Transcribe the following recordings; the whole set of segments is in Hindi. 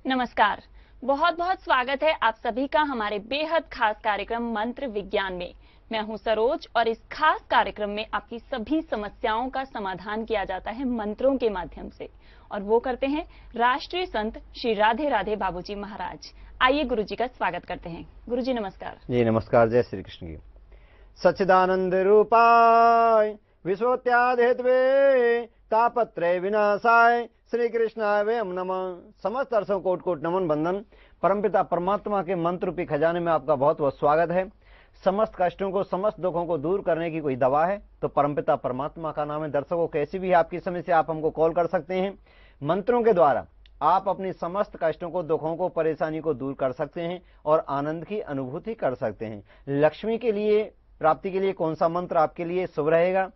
नमस्कार। बहुत बहुत स्वागत है आप सभी का हमारे बेहद खास कार्यक्रम मंत्र विज्ञान में। मैं हूं सरोज और इस खास कार्यक्रम में आपकी सभी समस्याओं का समाधान किया जाता है मंत्रों के माध्यम से, और वो करते हैं राष्ट्रीय संत श्री राधे राधे बाबूजी महाराज। आइए गुरुजी का स्वागत करते हैं। गुरुजी नमस्कार। जी नमस्कार। जय श्री कृष्ण की। सच्चिदानंद रूपाय विश्वोत्यादिहेतवे तापत्रय विनाशाय श्री कृष्णाय वयम नमः। समस्त दर्शकों कोट कोट नमन बंदन। परमपिता परमात्मा के मंत्र रूपी खजाने में आपका बहुत बहुत स्वागत है। समस्त कष्टों को, समस्त दुखों को दूर करने की कोई दवा है तो परमपिता परमात्मा का नाम है। दर्शकों, कैसी भी आपकी समस्या आप हमको कॉल कर सकते हैं। मंत्रों के द्वारा आप अपनी समस्त कष्टों को, दुखों को, परेशानी को दूर कर सकते हैं और आनंद की अनुभूति कर सकते हैं। लक्ष्मी के लिए, प्राप्ति के लिए कौन सा मंत्र आपके लिए शुभ रहेगा,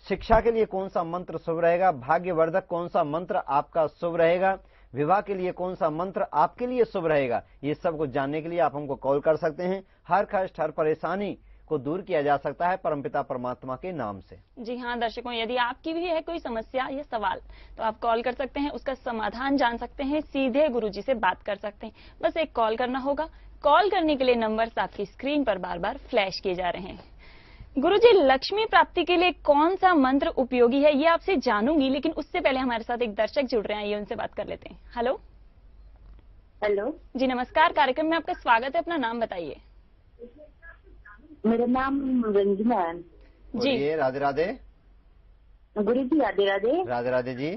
शिक्षा के लिए कौन सा मंत्र शुभ रहेगा, भाग्यवर्धक कौन सा मंत्र आपका शुभ रहेगा, विवाह के लिए कौन सा मंत्र आपके लिए शुभ रहेगा, ये सब कुछ जानने के लिए आप हमको कॉल कर सकते हैं। हर कष्ट, हर परेशानी को दूर किया जा सकता है परमपिता परमात्मा के नाम से। जी हाँ दर्शकों, यदि आपकी भी है कोई समस्या या सवाल तो आप कॉल कर सकते हैं, उसका समाधान जान सकते हैं, सीधे गुरुजी से बात कर सकते हैं। बस एक कॉल करना होगा। कॉल करने के लिए नंबर्स आपकी स्क्रीन पर बार बार फ्लैश किए जा रहे हैं। गुरुजी, लक्ष्मी प्राप्ति के लिए कौन सा मंत्र उपयोगी है ये आपसे जानूंगी, लेकिन उससे पहले हमारे साथ एक दर्शक जुड़ रहे हैं, ये उनसे बात कर लेते हैं। हेलो। हेलो जी नमस्कार, कार्यक्रम में आपका स्वागत है। अपना नाम बताइए। मेरा नाम रंजना है जी। राधे राधे। गुरु जी राधे राधे। राधे राधे जी।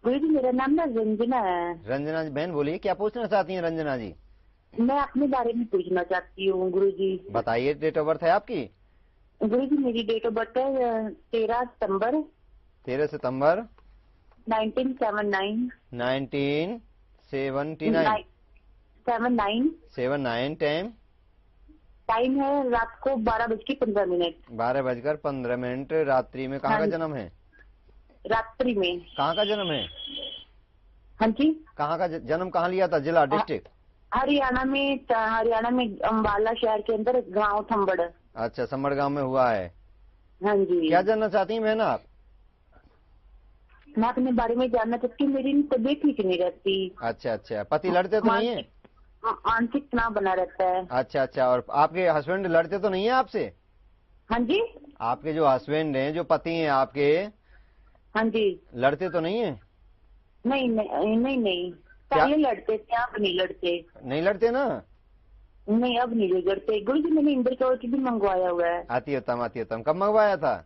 गुरु जी मेरा नाम ना रंजना है। रंजना जी बहन बोलिए, क्या पूछना चाहती हैं रंजना जी? मैं अपने बारे में पूछना चाहती हूँ गुरु जी। बताइए, डेट ऑफ बर्थ है आपकी? गुरु जी मेरी डेट ऑफ बर्थ है 13 सितम्बर 1979। 1979। टाइम है रात को 12:15। 12:15 रात्रि में। कहाँ का जन्म है? रात्रि में। कहाँ का जन्म है? हाँ जी। कहाँ का जन्म, कहाँ लिया था, जिला, डिस्ट्रिक्ट? हरियाणा में अम्बाला शहर के अंदर गांव थम्बड़। अच्छा, संबड़ गांव में हुआ है। हाँ जी। क्या जानना चाहती हैं बहन आप? मैं अपने बारे में जानना चाहती हूँ। मेरी तबीयत ठीक नहीं रहती। अच्छा, पति लड़ते तो नहीं है? मानसिक तनाव बना रहता है। अच्छा, और आपके हस्बैंड लड़ते तो नहीं है आपसे? हाँ जी। आपके जो हस्बैंड हैं, जो पति हैं आपके, हाँ जी, लड़ते तो नहीं है? नहीं। पहले लड़ते थे, अब नहीं लड़ते। नहीं लड़ते ना? नहीं, अब नहीं लड़ते। गुरु जी मैंने इंद्र कवच भी मंगवाया हुआ है। अति उत्तम। कब मंगवाया था?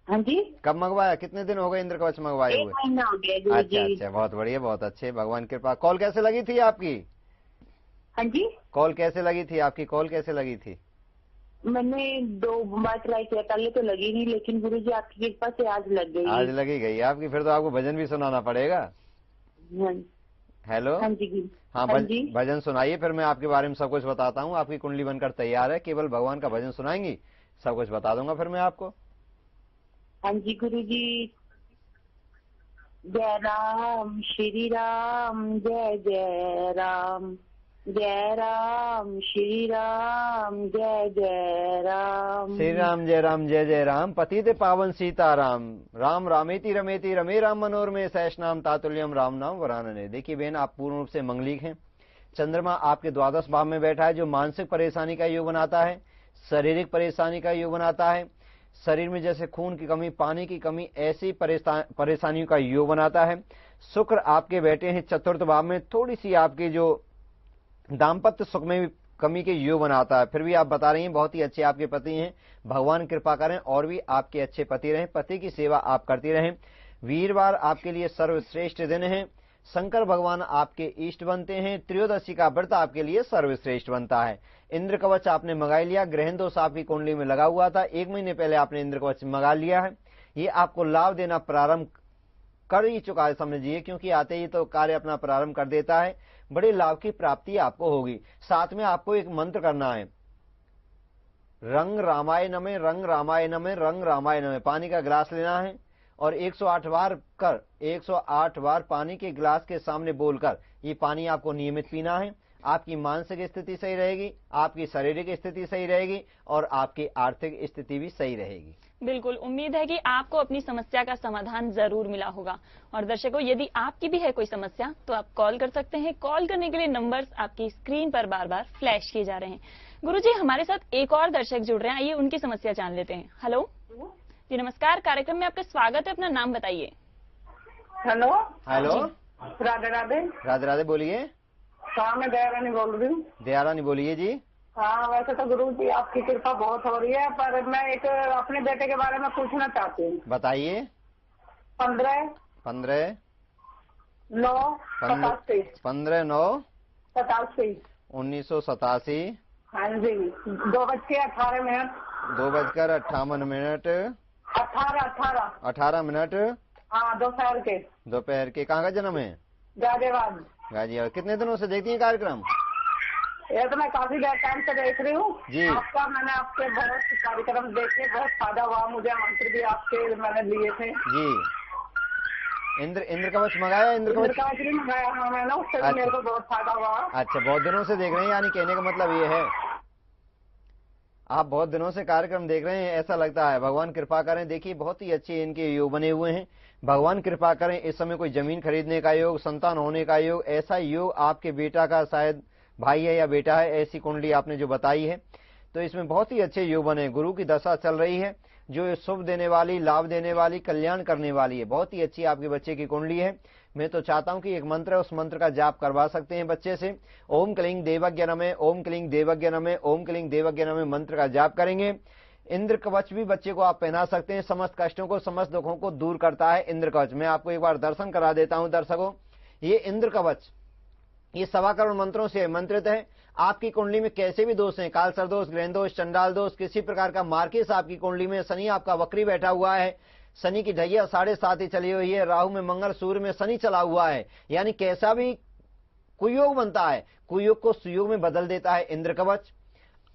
हाँ जी। कब मंगवाया? कितने दिन हो गए इंद्र कवच मंगवाए हुए? 1 महीना हो गया गुरु जी। अच्छा, बहुत बढ़िया, बहुत अच्छे, भगवान कृपा। कॉल कैसे लगी थी आपकी? हाँ जी। कॉल कैसे लगी थी आपकी? कॉल कैसे लगी थी? मैंने 2 बार ट्राई किया, पहले तो लगी नहीं, लेकिन गुरु जी आपकी कृपा से आज लग गई। आज लगी गई आपकी? फिर तो आपको भजन भी सुनाना पड़ेगा। हेलो। हाँ जी। हाँ, भजन सुनाइए, फिर मैं आपके बारे में सब कुछ बताता हूँ। आपकी कुंडली बनकर तैयार है, केवल भगवान का भजन सुनाएंगी, सब कुछ बता दूंगा फिर मैं आपको। हाँ जी गुरु जी। जय राम श्री राम, जय जय राम, जय राम श्री राम, जय जय राम। श्री राम जय राम जय जय राम। पतित पावन सीताराम, राम रामेति रमेति रमे राम मनोरमे सहस्रनाम तातुल्यम राम नाम वरानने। देखिए बहन, आप पूर्ण रूप से मंगलिक हैं। चंद्रमा आपके द्वादश भाव में बैठा है, जो मानसिक परेशानी का योग बनाता है, शारीरिक परेशानी का योग बनाता है। शरीर में जैसे खून की कमी, पानी की कमी, ऐसी परेशानियों का योग बनाता है। शुक्र आपके बैठे हैं चतुर्थ भाव में, थोड़ी सी आपके जो दाम्पत्य सुख में भी कमी के योग बनाता है। फिर भी आप बता रही हैं बहुत ही अच्छे आपके पति हैं। भगवान कृपा करें और भी आपके अच्छे पति रहें, पति की सेवा आप करती रहें। वीरवार आपके लिए सर्वश्रेष्ठ दिन है। शंकर भगवान आपके इष्ट बनते हैं। त्रयोदशी का व्रत आपके लिए सर्वश्रेष्ठ बनता है। इंद्र कवच आपने मंगा लिया। ग्रहण दोष आपकी कुंडली में लगा हुआ था, 1 महीने पहले आपने इंद्र कवच मंगा लिया है। ये आपको लाभ देना प्रारंभ कर ही चुका है, समझिए, क्योंकि आते ही तो कार्य अपना प्रारंभ कर देता है। बड़े लाभ की प्राप्ति आपको होगी। साथ में आपको एक मंत्र करना है, रंग रामाय नमः, रंग रामाय नमः, रंग रामाय नमः। पानी का गिलास लेना है और 108 बार पानी के गिलास के सामने बोलकर ये पानी आपको नियमित पीना है। आपकी मानसिक स्थिति सही रहेगी, आपकी शारीरिक स्थिति सही रहेगी और आपकी आर्थिक स्थिति भी सही रहेगी। बिल्कुल, उम्मीद है कि आपको अपनी समस्या का समाधान जरूर मिला होगा। और दर्शकों, यदि आपकी भी है कोई समस्या तो आप कॉल कर सकते हैं। कॉल करने के लिए नंबर्स आपकी स्क्रीन पर बार बार फ्लैश किए जा रहे हैं। गुरुजी, हमारे साथ एक और दर्शक जुड़ रहे हैं, आइए उनकी समस्या जान लेते हैं। हेलो जी, नमस्कार, कार्यक्रम में आपका स्वागत है, अपना नाम बताइए। Hello hello, Radhe Radhe. राधे राधे, बोलिए। हाँ, मैं दयारानी बोल रही हूँ। दयारानी बोलिए जी। हाँ, वैसे तो गुरु जी आपकी कृपा बहुत हो रही है, पर मैं एक अपने बेटे के बारे में पूछना चाहती हूँ। बताइए। 15/9/87। 15/9/1987। हाँ जी, 2:18। 2:58। 18 मिनट। हाँ, दोपहर के। दोपहर के। कहाँ का जन्म है? गाजियाबाद। गाजियाबाद। कितने दिनों से देखती हैं कार्यक्रम? ये तो मैं काफी देर टाइम से देख रही हूँ जी। मैंने आपके बहुत कार्यक्रम देखे, बहुत फायदा हुआ मुझे। मंत्र भी आपके मैंने लिए थे जी। इंद्र कवच मंगाया? इंद्र कवच भी मंगाया। हाँ, मैंने उससे भी मेरे को बहुत फायदा हुआ। अच्छा, बहुत दिनों से देख रहे हैं, यानी कहने का मतलब ये है आप बहुत दिनों से कार्यक्रम देख रहे हैं, ऐसा लगता है। भगवान कृपा करें। देखिए, बहुत ही अच्छे इनके योग बने हुए हैं। भगवान कृपा करें। इस समय कोई जमीन खरीदने का योग, संतान होने का योग, ऐसा योग आपके बेटा का शायद भाई है या बेटा है, ऐसी कुंडली आपने जो बताई है, तो इसमें बहुत ही अच्छे योग बने। गुरु की दशा चल रही है जो शुभ देने वाली, लाभ देने वाली, कल्याण करने वाली है। बहुत ही अच्छी आपके बच्चे की कुंडली है। मैं तो चाहता हूं कि एक मंत्र है, उस मंत्र का जाप करवा सकते हैं बच्चे से। ओम क्लीं देवज्ञ नमः, ओम क्लीं देवज्ञ नमः, ओम क्लीं देवज्ञ नमः मंत्र का जाप करेंगे। इंद्र कवच भी बच्चे को आप पहना सकते हैं। समस्त कष्टों को, समस्त दुखों को दूर करता है इंद्र कवच। मैं आपको एक बार दर्शन करा देता हूं दर्शकों। ये इंद्र कवच ये 1.25 करोड़ मंत्रों से मंत्रित है। आपकी कुंडली में कैसे भी दोष हैं, कालसर दोष, ग्रहण दोष, चंडाल दोष, किसी प्रकार का मार्केस आपकी कुंडली में, शनि आपका वक्री बैठा हुआ है, शनि की ढैया 7.5 ही चली हुई है, राहु में मंगल, सूर्य में शनि चला हुआ है, यानी कैसा भी कुयोग बनता है, कुयोग को सुयोग में बदल देता है इंद्र कवच।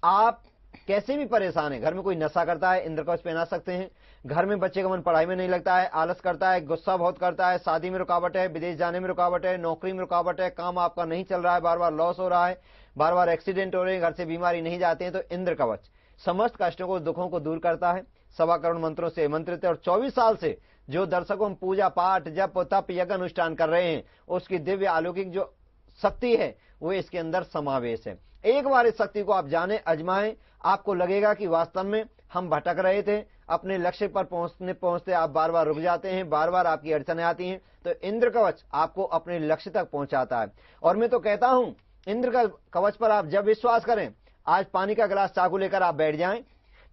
आप कैसे भी परेशान है, घर में कोई नशा करता है, इंद्र कवच पहना सकते हैं। घर में बच्चे का मन पढ़ाई में नहीं लगता है, आलस करता है, गुस्सा बहुत करता है, शादी में रुकावट है, विदेश जाने में रुकावट है, नौकरी में रुकावट है, काम आपका नहीं चल रहा है, बार बार लॉस हो रहा है, बार बार एक्सीडेंट हो रहे हैं, घर से बीमारी नहीं जाते हैं, तो इंद्र कवच समस्त कष्टों को, दुखों को दूर करता है। 1.25 करोड़ मंत्रों से मंत्रित है। और 24 साल से जो दर्शकों हम पूजा पाठ, जप, तप, यज्ञ अनुष्ठान कर रहे हैं, उसकी दिव्य अलौकिक जो शक्ति है वो इसके अंदर समावेश है। एक बार इस शक्ति को आप जाने, अजमाएं, आपको लगेगा कि वास्तव में हम भटक रहे थे, अपने लक्ष्य पर पहुंचते आप बार बार रुक जाते हैं, बार बार आपकी अड़चनें आती हैं, तो इंद्र कवच आपको अपने लक्ष्य तक पहुंचाता है। और मैं तो कहता हूं, इंद्र का कवच पर आप जब विश्वास करें, आज पानी का गिलास चाकू लेकर आप बैठ जाएं,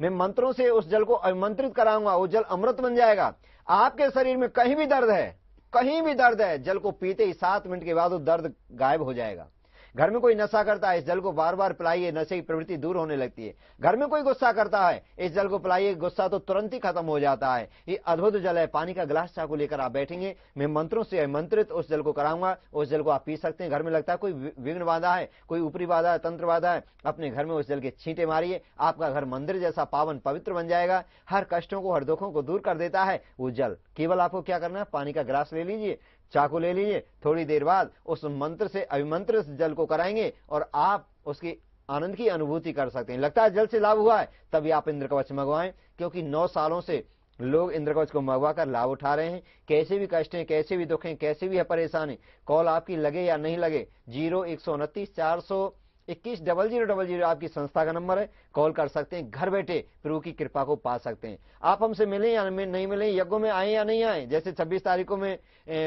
मैं मंत्रों से उस जल को अभिमंत्रित कराऊंगा, वो जल अमृत बन जाएगा। आपके शरीर में कहीं भी दर्द है, कहीं भी दर्द है, जल को पीते ही 7 मिनट के बाद वो दर्द गायब हो जाएगा। घर में कोई नशा करता है, इस जल को बार बार पिलाइए, नशे की प्रवृत्ति दूर होने लगती है। घर में कोई गुस्सा करता है, इस जल को पिलाइए, गुस्सा तो तुरंत ही खत्म हो जाता है। ये अद्भुत जल है। पानी का गिलास चाकू लेकर आप बैठेंगे, मैं मंत्रों से मंत्रित उस जल को कराऊंगा, उस जल को आप पी सकते हैं। घर में लगता है कोई विघ्न बाधा है, कोई ऊपरी बाधा है, तंत्र बाधा है, अपने घर में उस जल के छींटे मारिए, आपका घर मंदिर जैसा पावन पवित्र बन जाएगा। हर कष्टों को, हर दुखों को दूर कर देता है वो जल। केवल आपको क्या करना है, पानी का गिलास ले लीजिए, चाकू ले लीजिए, थोड़ी देर बाद उस मंत्र से अभिमंत्रित जल को कराएंगे और आप उसकी आनंद की अनुभूति कर सकते हैं। लगता है जल से लाभ हुआ है, तभी आप इंद्र कवच मंगवाएं, क्योंकि 9 सालों से लोग इंद्र कवच को मंगवा कर लाभ उठा रहे हैं। कैसे भी कष्ट हैं, कैसे भी दुख हैं, कैसे भी है परेशानी, कॉल आपकी लगे या नहीं लगे, 0129 421 0000 आपकी संस्था का नंबर है, कॉल कर सकते हैं। घर बैठे प्रभु की कृपा को पा सकते हैं। आप हमसे मिले या नहीं मिले, यज्ञों में आए या नहीं आए, जैसे 26 तारीख को में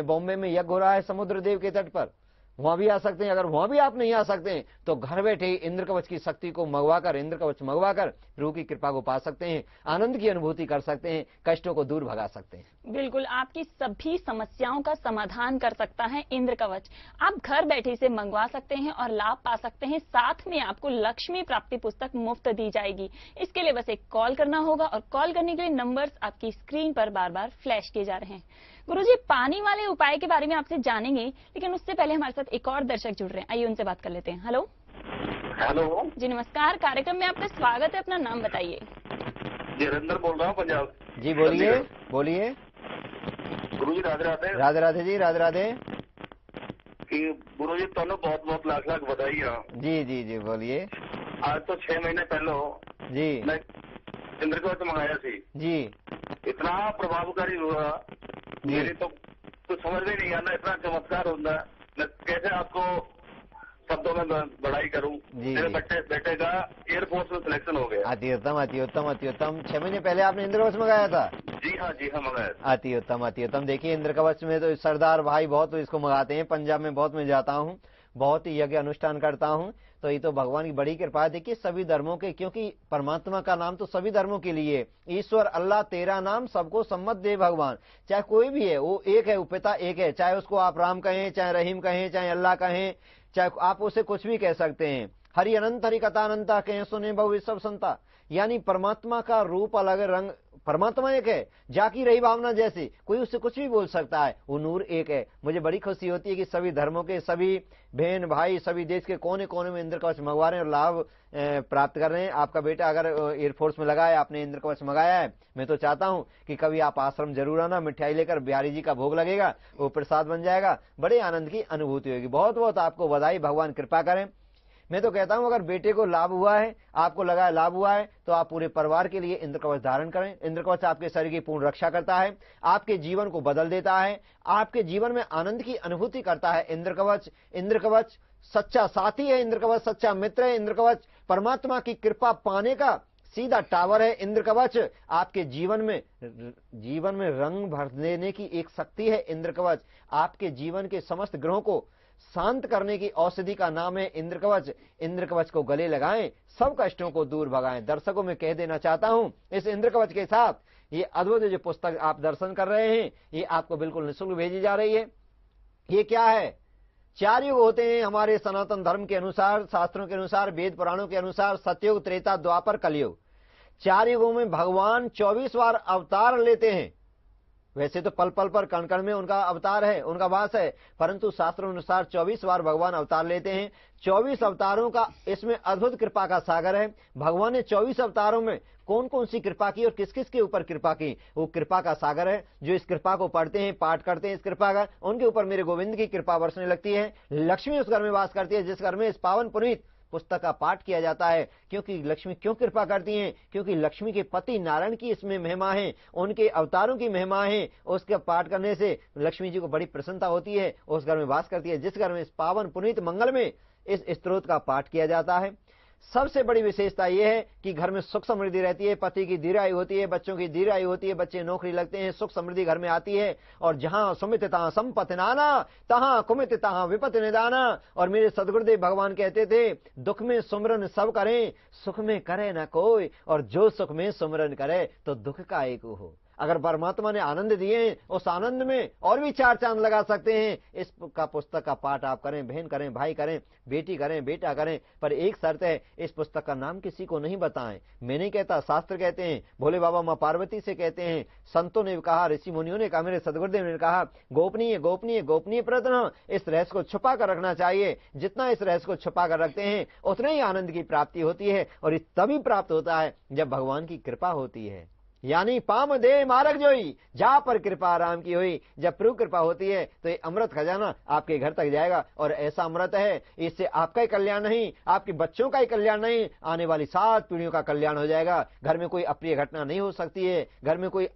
बॉम्बे में यज्ञ हो रहा है समुद्र देव के तट पर, वहां भी आ सकते हैं। अगर वहां भी आप नहीं आ सकते हैं तो घर बैठे ही इंद्र कवच की शक्ति को मंगवाकर, इंद्र कवच मंगवाकर प्रभु की कृपा को पा सकते हैं, आनंद की अनुभूति कर सकते हैं, कष्टों को दूर भगा सकते हैं। बिल्कुल, आपकी सभी समस्याओं का समाधान कर सकता है इंद्र कवच। आप घर बैठे इसे मंगवा सकते हैं और लाभ पा सकते हैं। साथ में आपको लक्ष्मी प्राप्ति पुस्तक मुफ्त दी जाएगी। इसके लिए बस एक कॉल करना होगा और कॉल करने के लिए नंबर्स आपकी स्क्रीन पर बार बार फ्लैश किए जा रहे हैं। गुरुजी, पानी वाले उपाय के बारे में आपसे जानेंगे, लेकिन उससे पहले हमारे साथ एक और दर्शक जुड़ रहे हैं, आइए उनसे बात कर लेते हैं। हेलो हेलो जी, नमस्कार, कार्यक्रम में आपका स्वागत है, अपना नाम बताइए। जयेंद्र बोल रहा हूँ, पंजाब। जी बोलिए, बोलिए। गुरु जी राधे राधे। राधे राधे जी, राधे राधे। कि गुरु जी ਤੁਹਾਨੂੰ बहुत बहुत लाख लाख बधाई। जी जी जी बोलिए। आज तो 6 महीने पहले जी मैं इंद्र कवच मंगाया थी। जी इतना प्रभावकारी हुआ, जी। मेरी तो कुछ समझ में नहीं आना, इतना चमत्कार होता है। मैं कैसे आपको शब्दों में बड़ाई करूं। जी, मेरे जी। बेटे का एयरफोर्स में सिलेक्शन हो गया। अति उत्तम अति उत्तम अति उत्तम। 6 महीने पहले आपने इंद्र कवच मंगाया था? जी हाँ मंगाया था। अति उत्तम अति उत्तम। देखिए इंद्र कवच में तो सरदार भाई बहुत इसको मंगाते हैं, पंजाब में बहुत मैं जाता हूँ, बहुत ही यज्ञ अनुष्ठान करता हूँ, तो ये तो भगवान की बड़ी कृपा है। देखिए सभी धर्मों के, क्योंकि परमात्मा का नाम तो सभी धर्मों के लिए, ईश्वर अल्लाह तेरा नाम सबको सम्मत दे भगवान। चाहे कोई भी है वो एक है, वो पिता एक है, चाहे उसको आप राम कहें, चाहे रहीम कहें, चाहे अल्लाह कहें, चाहे आप उसे कुछ भी कह सकते हैं। हरि अनंत हरि कथा अनंता कहें सुने बहु सब संता, यानी परमात्मा का रूप अलग, रंग परमात्मा एक है, जाकी रही भावना जैसी, कोई उससे कुछ भी बोल सकता है, वो नूर एक है। मुझे बड़ी खुशी होती है कि सभी धर्मों के सभी बहन भाई सभी देश के कोने कोने में इंद्र कवच मंगवा रहे हैं और लाभ प्राप्त कर रहे हैं। आपका बेटा अगर एयरफोर्स में लगा है, आपने इंद्र कवच मंगाया है, मैं तो चाहता हूं कि कभी आप आश्रम जरूर आना, मिठाई लेकर, बिहारी जी का भोग लगेगा, वो प्रसाद बन जाएगा, बड़े आनंद की अनुभूति होगी। बहुत बहुत आपको बधाई, भगवान कृपा करें। मैं तो कहता हूं अगर बेटे को लाभ हुआ है, आपको लगा है लाभ हुआ है, तो आप पूरे परिवार के लिए इंद्र कवच धारण करें। इंद्र कवच आपके शरीर की पूर्ण रक्षा करता है, आपके जीवन को बदल देता है, आपके जीवन में आनंद की अनुभूति करता है। इंद्र कवच सच्चा साथी है, इंद्र कवच सच्चा मित्र है, इंद्र कवच परमात्मा की कृपा पाने का सीधा टावर है। इंद्र कवच आपके जीवन में रंग भर देने की एक शक्ति है। इंद्र कवच आपके जीवन के समस्त ग्रहों को शांत करने की औषधि का नाम है इंद्र कवच। इंद्र कवच को गले लगाएं, सब कष्टों को दूर भगाएं। दर्शकों में कह देना चाहता हूं, इस इंद्र कवच के साथ ये अद्भुत जो पुस्तक आप दर्शन कर रहे हैं, ये आपको बिल्कुल निःशुल्क भेजी जा रही है। ये क्या है? 4 युग होते हैं हमारे सनातन धर्म के अनुसार, शास्त्रों के अनुसार, वेद पुराणों के अनुसार, सतयुग, त्रेता, द्वापर, कलयुग। 4 युगों में भगवान 24 बार अवतार लेते हैं। वैसे तो पल पल पर कण कण में उनका अवतार है, उनका वास है, परंतु शास्त्रों अनुसार 24 बार भगवान अवतार लेते हैं। 24 अवतारों का इसमें अद्भुत कृपा का सागर है। भगवान ने 24 अवतारों में कौन कौन सी कृपा की और किस किस के ऊपर कृपा की, वो कृपा का सागर है। जो इस कृपा को पढ़ते हैं, पाठ करते हैं इस कृपा का, उनके ऊपर मेरे गोविंद की कृपा बरसने लगती है। लक्ष्मी उस घर में वास करती है जिस घर में इस पावन पुनीत पुस्तक का पाठ किया जाता है। क्योंकि लक्ष्मी क्यों कृपा करती हैं? क्योंकि लक्ष्मी के पति नारायण की इसमें महिमा है, उनके अवतारों की महिमा है। उसका पाठ करने से लक्ष्मी जी को बड़ी प्रसन्नता होती है, उस घर में वास करती है जिस घर में इस पावन पुनीत मंगल में इस स्तोत्र का पाठ किया जाता है। सबसे बड़ी विशेषता यह है कि घर में सुख समृद्धि रहती है, पति की दीर्घायु होती है, बच्चों की दीर्घायु होती है, बच्चे नौकरी लगते हैं, सुख समृद्धि घर में आती है। और जहां सुमित तहां संपत्ति नाना, तहां कुमित तहां विपत्ति निदाना। और मेरे सदगुरुदेव भगवान कहते थे, दुख में सुमरन सब करें, सुख में करे न कोई, और जो सुख में सुमरन करे तो दुख का एक हो। अगर परमात्मा ने आनंद दिए, उस आनंद में और भी 4 चांद लगा सकते हैं। इस का पुस्तक का पाठ आप करें, बहन करें, भाई करें, बेटी करें, बेटा करें, पर एक शर्त है, इस पुस्तक का नाम किसी को नहीं बताएं। मैं नहीं कहता, शास्त्र कहते हैं, भोले बाबा माँ पार्वती से कहते हैं, संतों ने कहा, ऋषि मुनियों ने कहा, मेरे सदगुरुदेव ने कहा, गोपनीय गोपनीय गोपनीय प्रयत्न, इस रहस्य को छुपा कर रखना चाहिए। जितना इस रहस्य को छुपा कर रखते हैं उतने ही आनंद की प्राप्ति होती है। और ये तभी प्राप्त होता है जब भगवान की कृपा होती है। यानी पाम दे मार्ग जोई, जा पर कृपा राम की हुई। जब प्रभु कृपा होती है तो ये अमृत खजाना आपके घर तक जाएगा। और ऐसा अमृत है, इससे आपका ही कल्याण नहीं, आपके बच्चों का ही कल्याण नहीं, आने वाली 7 पीढ़ियों का कल्याण हो जाएगा। घर में कोई अप्रिय घटना नहीं हो सकती है, घर में कोई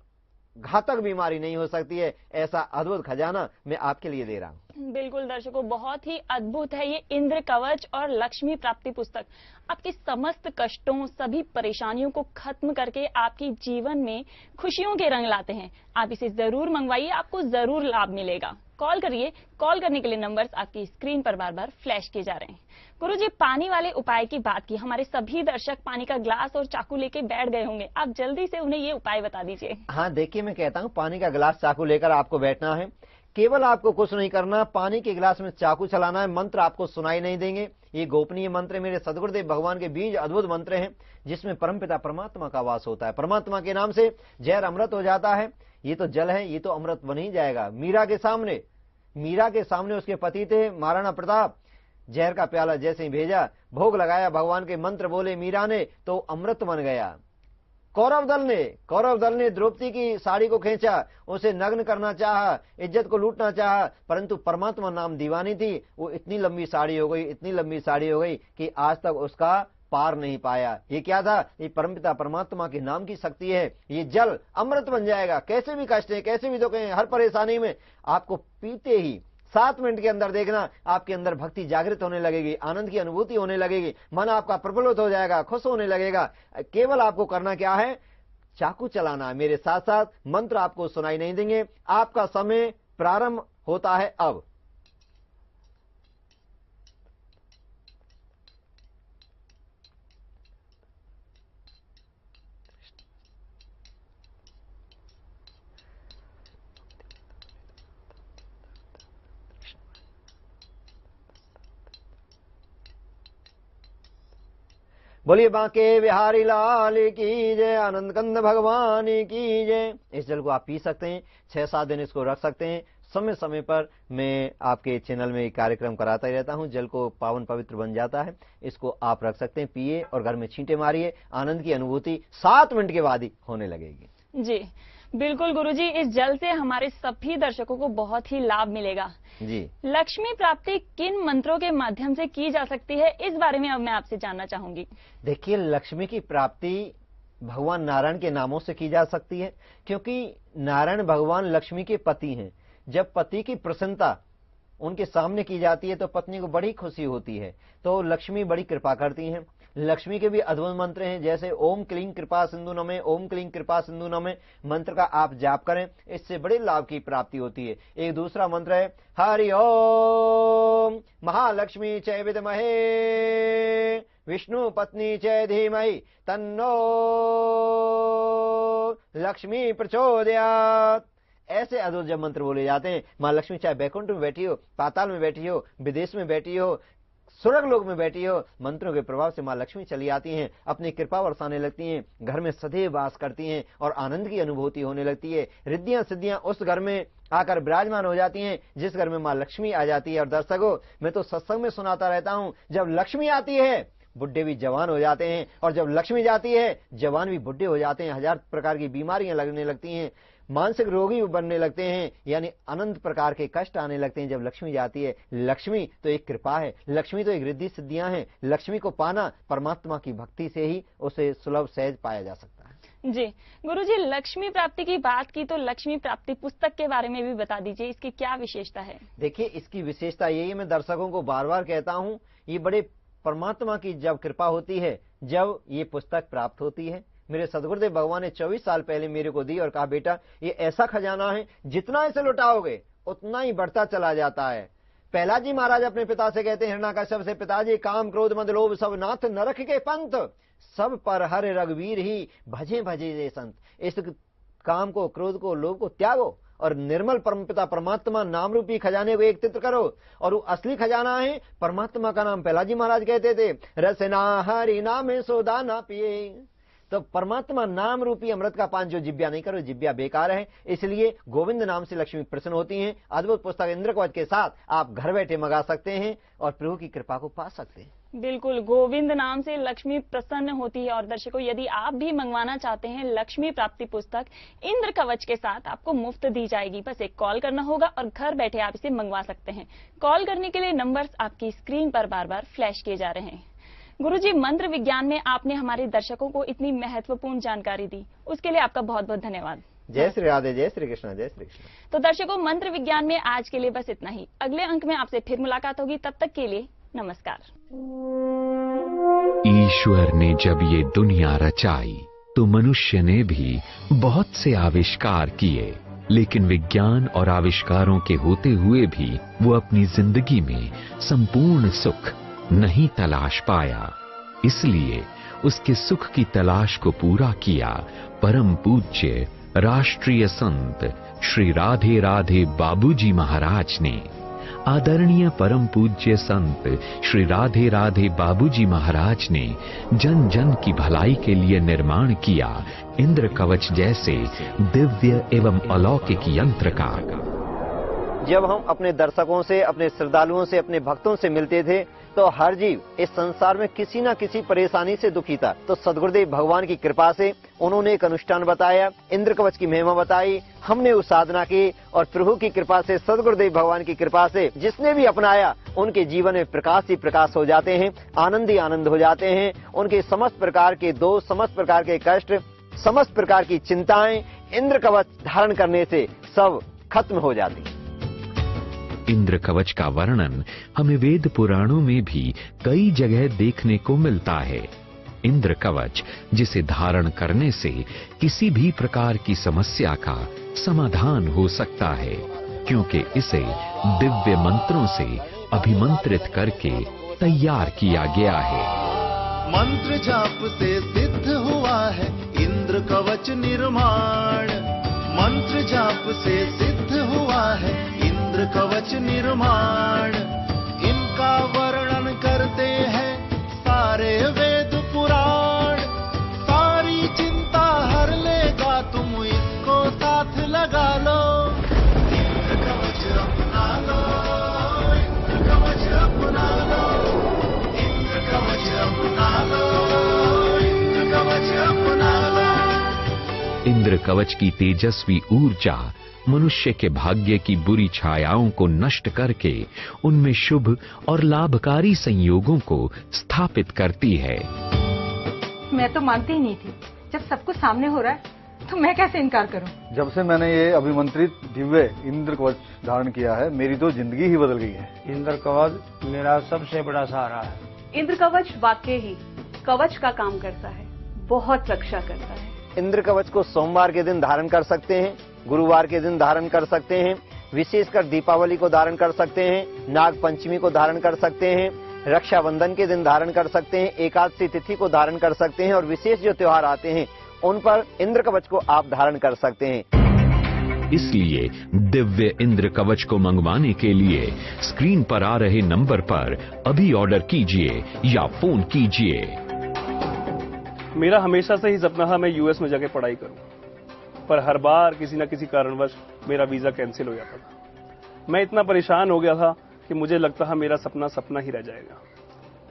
घातक बीमारी नहीं हो सकती है। ऐसा अद्भुत खजाना मैं आपके लिए दे रहा हूँ। बिल्कुल दर्शकों, बहुत ही अद्भुत है ये इंद्र कवच और लक्ष्मी प्राप्ति पुस्तक। आपकी समस्त कष्टों, सभी परेशानियों को खत्म करके आपके जीवन में खुशियों के रंग लाते हैं। आप इसे जरूर मंगवाइए, आपको जरूर लाभ मिलेगा। कॉल करिए। कॉल करने के लिए नंबर्स आपकी स्क्रीन पर बार बार फ्लैश किए जा रहे हैं। गुरुजी, पानी वाले उपाय की बात की, हमारे सभी दर्शक पानी का ग्लास और चाकू लेके बैठ गए होंगे, आप जल्दी से उन्हें ये उपाय बता दीजिए। हाँ देखिए, मैं कहता हूँ पानी का गिलास चाकू लेकर आपको बैठना है। केवल आपको कुछ नहीं करना, पानी के गिलास में चाकू चलाना है। मंत्र आपको सुनाई नहीं देंगे, ये गोपनीय मंत्र है, मेरे सदगुरुदेव भगवान के बीज अद्भुत मंत्र हैं, जिसमें परमपिता परमात्मा का वास होता है। परमात्मा के नाम से जहर अमृत हो जाता है। ये तो जल है, ये तो अमृत बन ही जाएगा। मीरा के सामने उसके पति थे महाराणा प्रताप, जहर का प्याला जैसे ही भेजा, भोग लगाया, भगवान के मंत्र बोले मीरा ने, तो अमृत बन गया। कौरव दल ने द्रौपदी की साड़ी को खींचा, उसे नग्न करना चाहा, इज्जत को लूटना चाहा, परंतु परमात्मा नाम दीवानी थी, वो इतनी लंबी साड़ी हो गई कि आज तक उसका पार नहीं पाया। ये क्या था? ये परमपिता परमात्मा के नाम की शक्ति है। ये जल अमृत बन जाएगा। कैसे भी कष्ट है, कैसे भी दुख है, हर परेशानी में आपको पीते ही 7 मिनट के अंदर देखना आपके अंदर भक्ति जागृत होने लगेगी, आनंद की अनुभूति होने लगेगी, मन आपका प्रफुल्लित हो जाएगा, खुश होने लगेगा। केवल आपको करना क्या है? चाकू चलाना है। मेरे साथ साथ मंत्र आपको सुनाई नहीं देंगे। आपका समय प्रारंभ होता है अब। बोलिए बांके बिहारी लाल की जय, आनंद कंद भगवान की जय। इस जल को आप पी सकते हैं, 6-7 दिन इसको रख सकते हैं। समय समय पर मैं आपके चैनल में कार्यक्रम कराता ही रहता हूं। जल को पावन पवित्र बन जाता है, इसको आप रख सकते हैं, पिए और घर में छींटे मारिए। आनंद की अनुभूति 7 मिनट के बाद ही होने लगेगी। जी बिल्कुल गुरुजी, इस जल से हमारे सभी दर्शकों को बहुत ही लाभ मिलेगा जी। लक्ष्मी प्राप्ति किन मंत्रों के माध्यम से की जा सकती है, इस बारे में अब मैं आपसे जानना चाहूंगी। देखिए, लक्ष्मी की प्राप्ति भगवान नारायण के नामों से की जा सकती है, क्योंकि नारायण भगवान लक्ष्मी के पति हैं। जब पति की प्रसन्नता उनके सामने की जाती है तो पत्नी को बड़ी खुशी होती है, तो लक्ष्मी बड़ी कृपा करती हैं। लक्ष्मी के भी अद्भुत मंत्र हैं, जैसे ओम क्लीं कृपा सिंधु नमः, ओम क्लीं कृपा सिंधु नमः मंत्र का आप जाप करें, इससे बड़े लाभ की प्राप्ति होती है। एक दूसरा मंत्र है हरि ओम महालक्ष्मी च विद्महे विष्णु पत्नी च धीमहि तन्नो लक्ष्मी प्रचोदयात्। ऐसे अद्भुत जब मंत्र बोले जाते हैं, माँ लक्ष्मी चाहे बैकुंठ में बैठी हो, पाताल में बैठी हो, विदेश में बैठी हो, स्वर्ग लोक में बैठी हो, मंत्रों के प्रभाव से माँ लक्ष्मी चली आती हैं, अपनी कृपा बरसाने लगती हैं, घर में सदैव वास करती हैं और आनंद की अनुभूति होने लगती है। रिद्धियां सिद्धियां उस घर में आकर विराजमान हो जाती हैं जिस घर में माँ लक्ष्मी आ जाती है। और दर्शकों, मैं तो सत्संग में सुनाता रहता हूं, जब लक्ष्मी आती है बुढ़े भी जवान हो जाते हैं, और जब लक्ष्मी जाती है जवान भी बुढ़े हो जाते हैं। 1000 प्रकार की बीमारियां लगने लगती हैं, मानसिक रोगी बनने लगते हैं, यानी अनंत प्रकार के कष्ट आने लगते हैं जब लक्ष्मी जाती है। लक्ष्मी तो एक कृपा है, लक्ष्मी तो एक रिद्धि सिद्धियां हैं। लक्ष्मी को पाना परमात्मा की भक्ति से ही उसे सुलभ सहज पाया जा सकता है। जी गुरुजी, लक्ष्मी प्राप्ति की बात की तो लक्ष्मी प्राप्ति पुस्तक के बारे में भी बता दीजिए, इसकी क्या विशेषता है? देखिए, इसकी विशेषता यही है, मैं दर्शकों को बार बार कहता हूँ, ये बड़े परमात्मा की जब कृपा होती है, जब ये पुस्तक प्राप्त होती है। मेरे सदगुरुदेव भगवान ने 24 साल पहले मेरे को दी और कहा, बेटा ये ऐसा खजाना है, जितना इसे लुटाओगे उतना ही बढ़ता चला जाता है। पहला जी महाराज अपने पिता से कहते हैं, हिरण्याकश्यप से, पिताजी काम क्रोध मद लोभ सब नाथ नरक के पंथ, सब पर हर रघुवीर ही भजे भजे जे संत। इस काम को, क्रोध को, लोभ को त्यागो और निर्मल परमपिता परमात्मा नाम रूपी खजाने को एकत्रित करो। और वो असली खजाना है परमात्मा का नाम। पहला जी महाराज कहते थे, रसना हरि नाम सोदा ना पिए। तो परमात्मा नाम रूपी अमृत का पान जो जिब्या नहीं करो, जिब्या बेकार है। इसलिए गोविंद नाम से लक्ष्मी प्रसन्न होती हैं। अद्भुत पुस्तक इंद्रकवच के साथ आप घर बैठे मंगा सकते हैं और प्रभु की कृपा को पा सकते हैं। बिल्कुल, गोविंद नाम से लक्ष्मी प्रसन्न होती है। और दर्शकों, यदि आप भी मंगवाना चाहते हैं लक्ष्मी प्राप्ति पुस्तक इंद्र कवच के साथ, आपको मुफ्त दी जाएगी। बस एक कॉल करना होगा और घर बैठे आप इसे मंगवा सकते हैं। कॉल करने के लिए नंबर्स आपकी स्क्रीन पर बार बार फ्लैश किए जा रहे हैं। गुरुजी, मंत्र विज्ञान में आपने हमारे दर्शकों को इतनी महत्वपूर्ण जानकारी दी, उसके लिए आपका बहुत बहुत धन्यवाद। जय श्री राधे, जय श्री कृष्ण, जय श्री कृष्ण। तो दर्शकों, मंत्र विज्ञान में आज के लिए बस इतना ही। अगले अंक में आपसे फिर मुलाकात होगी, तब तक के लिए नमस्कार। ईश्वर ने जब ये दुनिया रचाई तो मनुष्य ने भी बहुत से आविष्कार किए, लेकिन विज्ञान और आविष्कारों के होते हुए भी वो अपनी जिंदगी में संपूर्ण सुख नहीं तलाश पाया। इसलिए उसके सुख की तलाश को पूरा किया परम पूज्य राष्ट्रीय संत श्री राधे राधे बाबूजी महाराज ने। आदरणीय परम पूज्य संत श्री राधे राधे बाबूजी महाराज ने जन जन की भलाई के लिए निर्माण किया इंद्र कवच जैसे दिव्य एवं अलौकिक यंत्र का। जब हम अपने दर्शकों से, अपने श्रद्धालुओं से, अपने भक्तों से मिलते थे तो हर जीव इस संसार में किसी न किसी परेशानी से दुखी था। तो सद्गुरुदेव भगवान की कृपा से उन्होंने एक अनुष्ठान बताया, इंद्र कवच की महिमा बताई, हमने उस साधना की और प्रभु की कृपा से, सद्गुरुदेव भगवान की कृपा से जिसने भी अपनाया उनके जीवन में प्रकाश ही प्रकाश हो जाते हैं, आनंद ही आनंद हो जाते हैं। उनके समस्त प्रकार के दोष, समस्त प्रकार के कष्ट, समस्त प्रकार की चिंताएं इंद्र कवच धारण करने से सब खत्म हो जाती हैं। इंद्र कवच का वर्णन हमें वेद पुराणों में भी कई जगह देखने को मिलता है। इंद्र कवच जिसे धारण करने से किसी भी प्रकार की समस्या का समाधान हो सकता है, क्योंकि इसे दिव्य मंत्रों से अभिमंत्रित करके तैयार किया गया है। मंत्र जाप से सिद्ध हुआ है इंद्र कवच निर्माण। मंत्र जाप से सिद्ध हुआ है इंद्र कवच निर्माण। इनका वर्णन करते हैं सारे वेद पुराण। सारी चिंता हर लेगा, तुम इसको साथ लगा लो। इंद्र कवच अपना लो, इंद्र कवच अपना लो, इंद्र कवच अपना लो, इंद्र कवच अपना लो। इंद्र कवच की तेजस्वी ऊर्जा मनुष्य के भाग्य की बुरी छायाओं को नष्ट करके उनमें शुभ और लाभकारी संयोगों को स्थापित करती है। मैं तो मानती ही नहीं थी, जब सब कुछ सामने हो रहा है तो मैं कैसे इनकार करूं? जब से मैंने ये अभिमंत्रित दिव्य इंद्र कवच धारण किया है, मेरी तो जिंदगी ही बदल गई है। इंद्र कवच मेरा सबसे बड़ा सहारा है। इंद्र कवच वाकई ही कवच का काम करता है, बहुत रक्षा करता है। इंद्र कवच को सोमवार के दिन धारण कर सकते हैं, गुरुवार के दिन धारण कर सकते हैं, विशेषकर दीपावली को धारण कर सकते हैं, नाग पंचमी को धारण कर सकते हैं, रक्षाबंधन के दिन धारण कर सकते हैं, एकादशी तिथि को धारण कर सकते हैं और विशेष जो त्योहार आते हैं उन पर इंद्र कवच को आप धारण कर सकते हैं। इसलिए दिव्य इंद्र कवच को मंगवाने के लिए स्क्रीन पर आ रहे नंबर पर अभी ऑर्डर कीजिए या फोन कीजिए। मेरा हमेशा से ही सपना था मैं यूएस में जाके पढ़ाई करूं, पर हर बार किसी न किसी कारणवश मेरा वीजा कैंसिल हो जाता था। मैं इतना परेशान हो गया था कि मुझे लगता था मेरा सपना सपना ही रह जाएगा।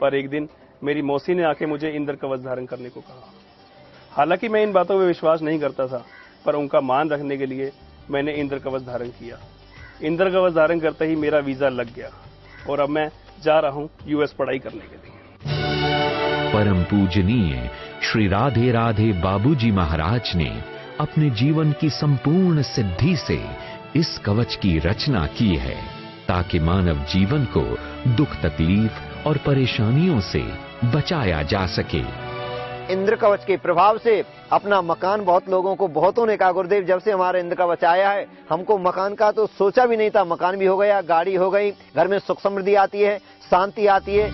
पर एक दिन मेरी मौसी ने आके मुझे इंद्र कवच धारण करने को कहा। हालांकि मैं इन बातों में विश्वास नहीं करता था, पर उनका मान रखने के लिए मैंने इंद्र कवच धारण किया। इंद्र कवच धारण करते ही मेरा वीजा लग गया और अब मैं जा रहा हूं यूएस पढ़ाई करने के लिए। परम पूजनीय श्री राधे राधे बाबूजी महाराज ने अपने जीवन की संपूर्ण सिद्धि से इस कवच की रचना की है, ताकि मानव जीवन को दुख, तकलीफ और परेशानियों से बचाया जा सके। इंद्र कवच के प्रभाव से अपना मकान, बहुत लोगों को, बहुतों ने कहा गुरुदेव जब से हमारा इंद्र कवच आया है हमको मकान का तो सोचा भी नहीं था, मकान भी हो गया, गाड़ी हो गई, घर में सुख समृद्धि आती है, शांति आती है।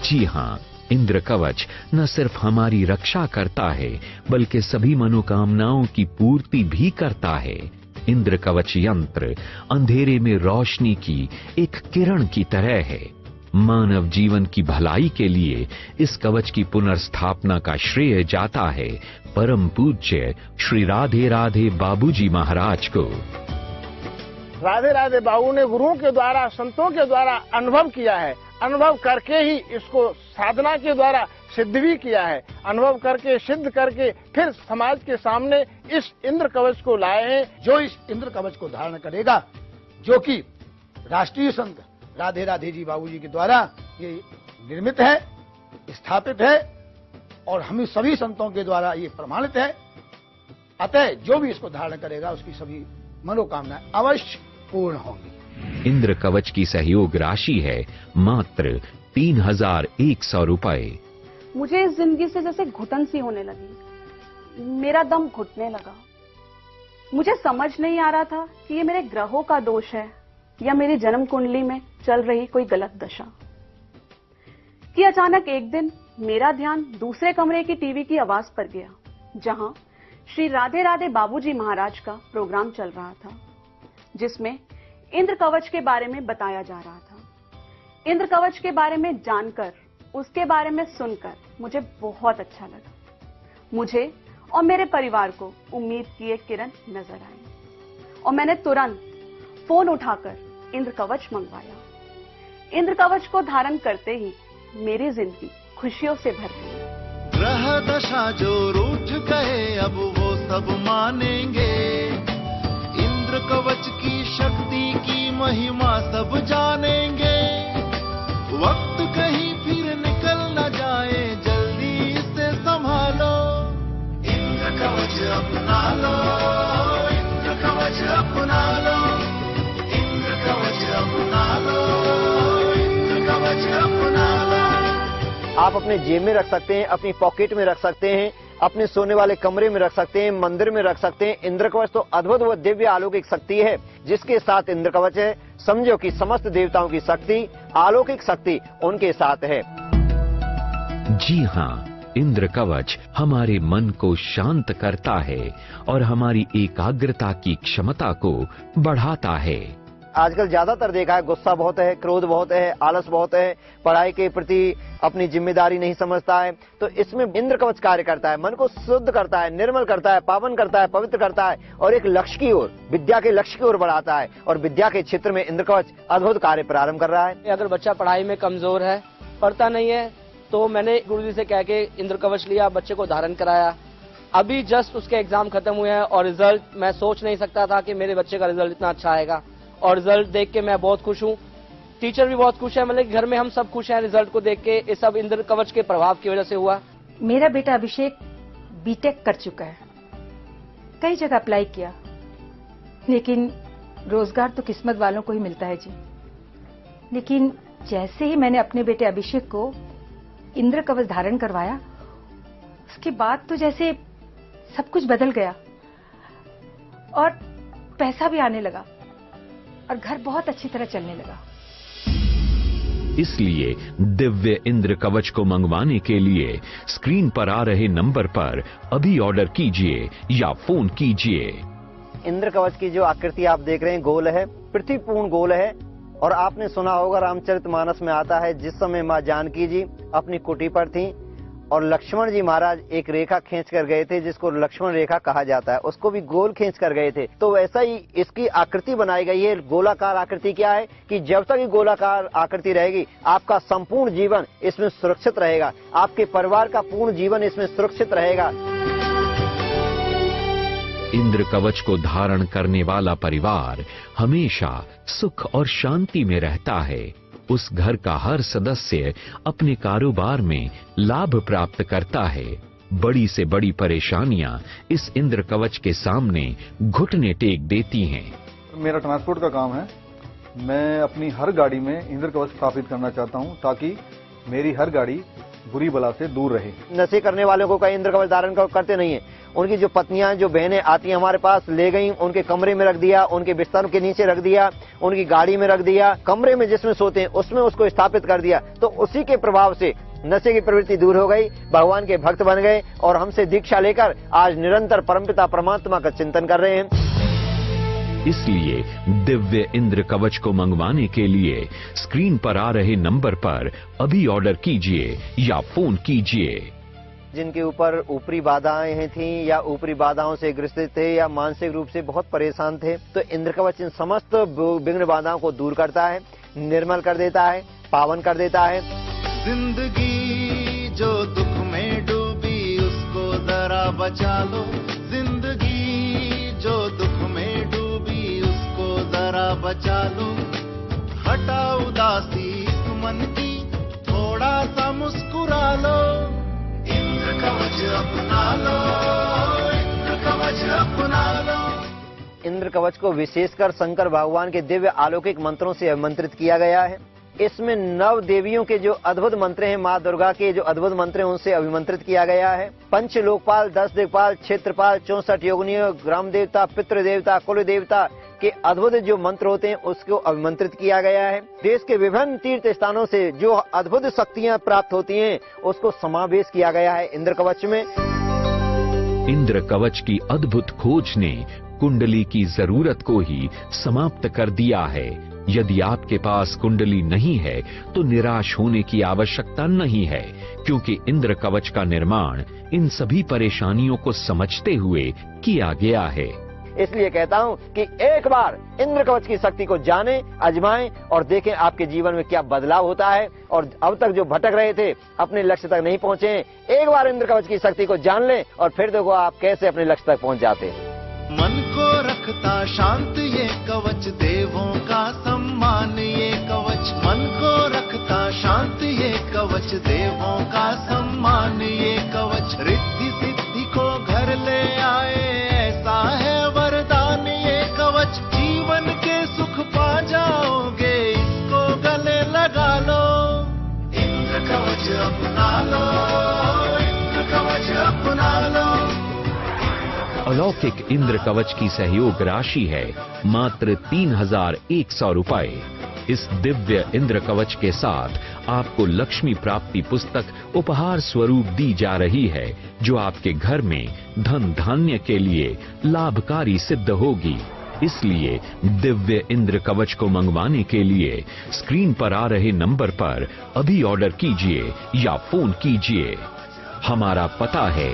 जी हाँ, इंद्र कवच न सिर्फ हमारी रक्षा करता है बल्कि सभी मनोकामनाओं की पूर्ति भी करता है। इंद्र कवच यंत्र अंधेरे में रोशनी की एक किरण की तरह है। मानव जीवन की भलाई के लिए इस कवच की पुनर्स्थापना का श्रेय जाता है परम पूज्य श्री राधे राधे बाबूजी महाराज को। राधे राधे बाबू ने गुरुओं के द्वारा, संतों के द्वारा अनुभव किया है, अनुभव करके ही इसको साधना के द्वारा सिद्ध भी किया है। अनुभव करके, सिद्ध करके फिर समाज के सामने इस इंद्र कवच को लाए हैं। जो इस इंद्र कवच को धारण करेगा, जो कि राष्ट्रीय संत राधे राधे जी बाबूजी के द्वारा ये निर्मित है, स्थापित है और हम सभी संतों के द्वारा ये प्रमाणित है। अतः जो भी इसको धारण करेगा उसकी सभी मनोकामनाएं अवश्य पूर्ण होंगी। इंद्र कवच की सहयोग राशि है मात्र 3100 रुपए। मुझे इस जिंदगी से जैसे घुटन सी होने लगी, मेरा दम घुटने लगा। मुझे समझ नहीं आ रहा था कि ये मेरे ग्रहों का दोष है या मेरी जन्म कुंडली में चल रही कोई गलत दशा। कि अचानक एक दिन मेरा ध्यान दूसरे कमरे की टीवी की आवाज पर गया, जहां श्री राधे राधे बाबूजी महाराज का प्रोग्राम चल रहा था, जिसमें इंद्र कवच के बारे में बताया जा रहा था। इंद्र कवच के बारे में जानकर, उसके बारे में सुनकर मुझे बहुत अच्छा लगा। मुझे और मेरे परिवार को उम्मीद की एक किरण नजर आई और मैंने तुरंत फोन उठाकर इंद्र कवच मंगवाया। इंद्र कवच को धारण करते ही मेरी जिंदगी खुशियों से भर गई। ग्रह दशा जो रूठ गए अब वो सब मानेंगे, इंद्र कवच की शक्ति की महिमा सब जानेंगे। वक्त कहीं फिर निकल न जाए, जल्दी इसे संभालो, इंद्र कवच अपना लो, इंद्र कवच अपना लो, इंद्र कवच अपना लो, इंद्र कवच अपना लो। आप अपने जेब में रख सकते हैं, अपनी पॉकेट में रख सकते हैं, अपने सोने वाले कमरे में रख सकते हैं, मंदिर में रख सकते हैं। इंद्र कवच तो अद्भुत व दिव्य अलौकिक शक्ति है। जिसके साथ इंद्र कवच है, समझो कि समस्त देवताओं की शक्ति, अलौकिक शक्ति उनके साथ है। जी हाँ, इंद्र कवच हमारे मन को शांत करता है और हमारी एकाग्रता की क्षमता को बढ़ाता है। आजकल ज्यादातर देखा है, गुस्सा बहुत है, क्रोध बहुत है, आलस बहुत है, पढ़ाई के प्रति अपनी जिम्मेदारी नहीं समझता है। तो इसमें इंद्र कवच कार्य करता है, मन को शुद्ध करता है, निर्मल करता है, पावन करता है, पवित्र करता है और एक लक्ष्य की ओर, विद्या के लक्ष्य की ओर बढ़ाता है। और विद्या के क्षेत्र में इंद्र कवच अद्भुत कार्य प्रारंभ कर रहा है। अगर बच्चा पढ़ाई में कमजोर है, पढ़ता नहीं है, तो मैंने गुरुजी से कह के इंद्र कवच लिया, बच्चे को धारण कराया। अभी जस्ट उसके एग्जाम खत्म हुए हैं और रिजल्ट मैं सोच नहीं सकता था कि मेरे बच्चे का रिजल्ट इतना अच्छा आएगा। और रिजल्ट देख के मैं बहुत खुश हूँ, टीचर भी बहुत खुश है, मतलब घर में हम सब खुश हैं रिजल्ट को देख के। ये सब इंद्र कवच के प्रभाव की वजह से हुआ। मेरा बेटा अभिषेक बीटेक कर चुका है, कई जगह अप्लाई किया, लेकिन रोजगार तो किस्मत वालों को ही मिलता है जी। लेकिन जैसे ही मैंने अपने बेटे अभिषेक को इंद्र कवच धारण करवाया, उसके बाद तो जैसे सब कुछ बदल गया और पैसा भी आने लगा और घर बहुत अच्छी तरह चलने लगा। इसलिए दिव्य इंद्र कवच को मंगवाने के लिए स्क्रीन पर आ रहे नंबर पर अभी ऑर्डर कीजिए या फोन कीजिए। इंद्र कवच की जो आकृति आप देख रहे हैं गोल है, पृथ्वीपूर्ण गोल है। और आपने सुना होगा रामचरितमानस में आता है, जिस समय माँ जानकी जी अपनी कुटी पर थी और लक्ष्मण जी महाराज एक रेखा खींच कर गए थे, जिसको लक्ष्मण रेखा कहा जाता है, उसको भी गोल खींच कर गए थे। तो वैसा ही इसकी आकृति बनाई गई है। गोलाकार आकृति क्या है कि जब तक ये गोलाकार आकृति रहेगी, आपका संपूर्ण जीवन इसमें सुरक्षित रहेगा, आपके परिवार का पूर्ण जीवन इसमें सुरक्षित रहेगा। इंद्र कवच को धारण करने वाला परिवार हमेशा सुख और शांति में रहता है। उस घर का हर सदस्य अपने कारोबार में लाभ प्राप्त करता है। बड़ी से बड़ी परेशानियां इस इंद्र कवच के सामने घुटने टेक देती हैं। मेरा ट्रांसपोर्ट का काम है। मैं अपनी हर गाड़ी में इंद्र कवच स्थापित करना चाहता हूं, ताकि मेरी हर गाड़ी बुरी बला से दूर रहे। नशे करने वालों को कई इंद्र कवच धारण करते नहीं है। उनकी जो पत्नियां, जो बहनें आती हैं हमारे पास, ले गई, उनके कमरे में रख दिया, उनके बिस्तर के नीचे रख दिया, उनकी गाड़ी में रख दिया, कमरे में जिसमें सोते हैं उसमें उसको स्थापित कर दिया। तो उसी के प्रभाव से नशे की प्रवृत्ति दूर हो गई, भगवान के भक्त बन गए और हमसे दीक्षा लेकर आज निरंतर परमपिता परमात्मा का चिंतन कर रहे हैं। इसलिए दिव्य इंद्र कवच को मंगवाने के लिए स्क्रीन पर आ रहे नंबर पर अभी ऑर्डर कीजिए या फोन कीजिए। जिनके ऊपर ऊपरी बाधाएं थीं या ऊपरी बाधाओं से ग्रसित थे या मानसिक रूप से बहुत परेशान थे, तो इंद्र कवच इन समस्त विघ्न बाधाओं को दूर करता है, निर्मल कर देता है, पावन कर देता है। जिंदगी जो दुख में डूबी उसको जरा बचा लो, जिंदगी जो दुख में डूबी उसको जरा बचा लो। हटा उदासी मन की, थोड़ा सा मुस्कुरा लो, इंद्र कवच अपना लो, इंद्र कवच अपना लो। इंद्र कवच को विशेषकर शंकर भगवान के दिव्य अलौकिक मंत्रों से अभिमंत्रित किया गया है। इसमें 9 देवियों के जो अद्भुत मंत्र हैं, माँ दुर्गा के जो अद्भुत मंत्र हैं, उनसे अभिमंत्रित किया गया है। पंच लोकपाल, 10 दिक्पाल, क्षेत्रपाल, 64 योगिनियों, ग्राम देवता, पितृ देवता, कुल देवता के अद्भुत जो मंत्र होते हैं उसको अभिमंत्रित किया गया है। देश के विभिन्न तीर्थ स्थानों से जो अद्भुत शक्तियां प्राप्त होती हैं उसको समावेश किया गया है इंद्र कवच में। इंद्र कवच की अद्भुत खोज ने कुंडली की जरूरत को ही समाप्त कर दिया है। यदि आपके पास कुंडली नहीं है तो निराश होने की आवश्यकता नहीं है, क्योंकि इंद्र कवच का निर्माण इन सभी परेशानियों को समझते हुए किया गया है। इसलिए कहता हूं कि एक बार इंद्र कवच की शक्ति को जानें, आजमाएं और देखें आपके जीवन में क्या बदलाव होता है। और अब तक जो भटक रहे थे, अपने लक्ष्य तक नहीं पहुंचे, एक बार इंद्र कवच की शक्ति को जान लें और फिर देखो आप कैसे अपने लक्ष्य तक पहुंच जाते हैं। मन को रखता शांत ये कवच, देवों का सम्मान ये कवच। मन को रखता शांत ये कवच, देवों का सम्मान ये कवच। रिद्धि सिद्धि को घर ले आए, ऐसा है वरदान ये कवच। जीवन के सुख पा जाओगे, इसको गले लगा लो। इंद्र कवच अपना लो, इंद्र कवच अपना लो। अलौकिक इंद्र कवच की सहयोग राशि है मात्र 3,100 रुपए। इस दिव्य इंद्र कवच के साथ आपको लक्ष्मी प्राप्ति पुस्तक उपहार स्वरूप दी जा रही है, जो आपके घर में धन धान्य के लिए लाभकारी सिद्ध होगी। इसलिए दिव्य इंद्र कवच को मंगवाने के लिए स्क्रीन पर आ रहे नंबर पर अभी ऑर्डर कीजिए या फोन कीजिए। हमारा पता है